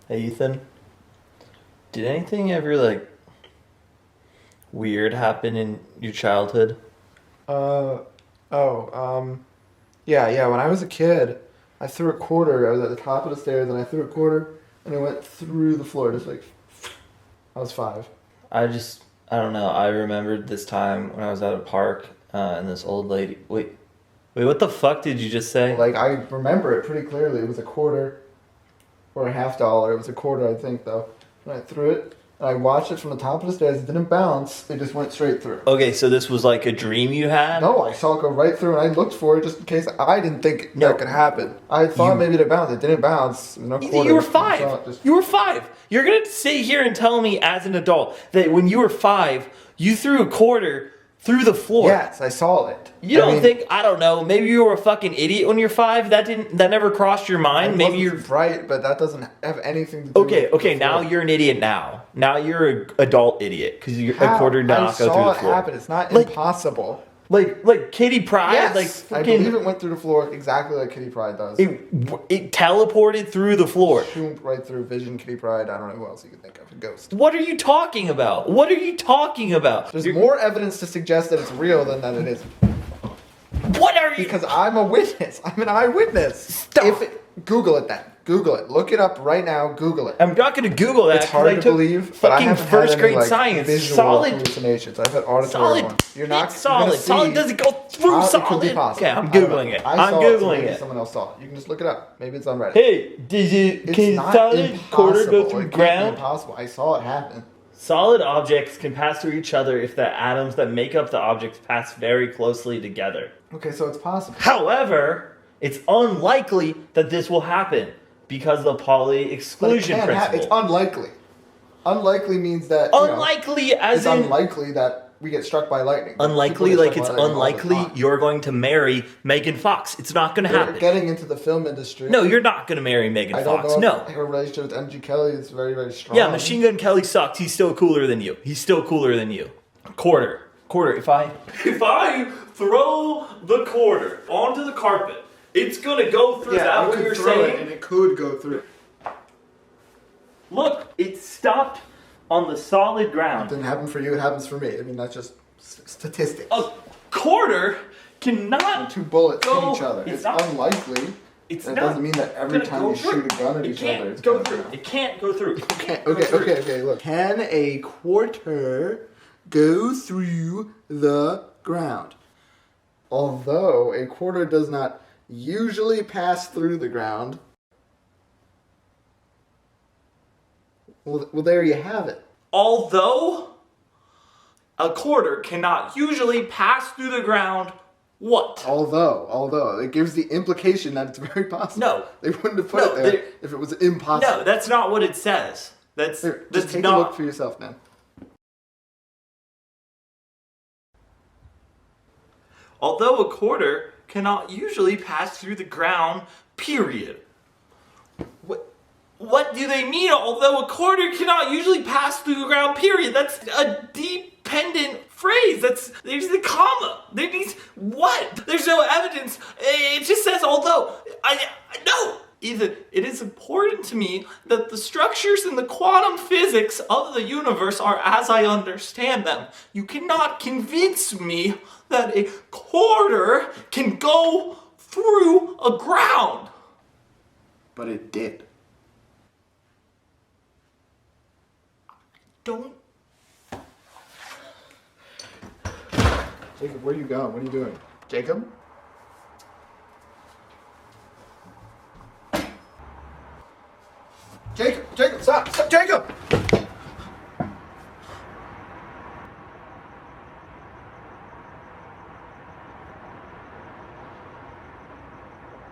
Hey Ethan, did anything ever like weird happen in your childhood? Uh, oh, yeah. When I was a kid, I threw a quarter. I was at the top of the stairs and I threw a quarter and it went through the floor. Just like, I was 5. I don't know. I remembered this time when I was at a park and this old lady. Wait, what the fuck did you just say? Like, I remember it pretty clearly. It was a quarter or a half dollar. It was a quarter, I think, though. And I threw it and I watched it from the top of the stairs. It didn't bounce. It just went straight through. Okay, so this was like a dream you had? No, I saw it go right through, and I looked for it just in case. I didn't think No. that could happen. I thought maybe it bounced. It didn't bounce. There was no Ethan, quarter. you were I saw it 5. just- You were 5. You're gonna sit here and tell me as an adult that when you were 5, you threw a quarter through the floor. Yes, I saw it. You don't think, I don't know, maybe you were a fucking idiot when you're 5? That never crossed your mind? Maybe you're right, but that doesn't have anything to do with Okay, the now floor. you're an idiot now. Now you're an adult idiot because a How? quarter did I not go through saw the it floor. happen. It's not Like- impossible. Like Kitty Pryde, Yes, like I fucking, believe it went through the floor exactly like Kitty Pryde does. it teleported through the floor. Zoomed right through Vision, Kitty Pryde. I don't know who else you could think of. A ghost. What are you talking about? What are you talking about? There's more evidence to suggest that it's real than that it isn't. What are you? Because I'm a witness. I'm an eyewitness. Stop. Google it then. Google it. Look it up right now. Google it. I'm not gonna Google that. It's 'cause hard I to took believe, but I fucking haven't first had any, grade like, science. visual Solid, hallucinations. I've had auditory solid. ones. You're not It's you're gonna solid. Solid see doesn't go through how solid. It could be possible. Okay, I'm I don't know. googling it. I I'm saw it, so googling maybe it. Someone else saw it. You can just look it up. Maybe it's on Reddit. Hey, did you? It's Can not solid quarter go impossible. through It can't be ground? impossible. I saw it happen. Solid objects can pass through each other if the atoms that make up the objects pass very closely together. Okay, so it's possible. However, it's unlikely that this will happen because of the Pauli But it exclusion can't principle. It's unlikely. Unlikely means that you know, unlikely as it's in unlikely that we get struck by lightning. unlikely, People get like struck it's by lightning all the unlikely time. you're going to marry Megan Fox. It's not going to You're happen. getting into the film industry. No, you're not going to marry Megan I don't Fox. know. No. Her relationship with MG Kelly is very, very strong. Yeah, Machine Gun Kelly sucked. He's still cooler than you. He's still cooler than you. Quarter. If I throw the quarter onto the carpet, it's gonna go through. Yeah, you could throw it and it could go through. Look, it stopped on the solid It ground. didn't happen for you. It happens for me. I mean, that's just statistics. A quarter cannot. Two bullets go- hit each other. it's It's not- unlikely. It's That not doesn't mean that every gonna time go you through. shoot a gun at It each can't other, it's go gonna through. go. It can't go through. Okay. Look, can a quarter go through the ground? Although a quarter does not usually pass through the ground. Well, there you have it. Although a quarter cannot usually pass through the ground, what? Although it gives the implication that it's very possible. No. They wouldn't have put No, it there they- if it was impossible. No, that's not what it says. That's Here, that's just take not. a look for yourself, man. Although a quarter cannot usually pass through the ground, period. What do they mean? Although a quarter cannot usually pass through the ground, period. That's a dependent phrase. There's the comma. There needs what? There's no evidence. It just says although. No. Ethan, it is important to me that the structures in the quantum physics of the universe are as I understand them. You cannot convince me that a quarter can go through a ground. But it did. Don't. Jacob, where are you going? What are you doing? Jacob?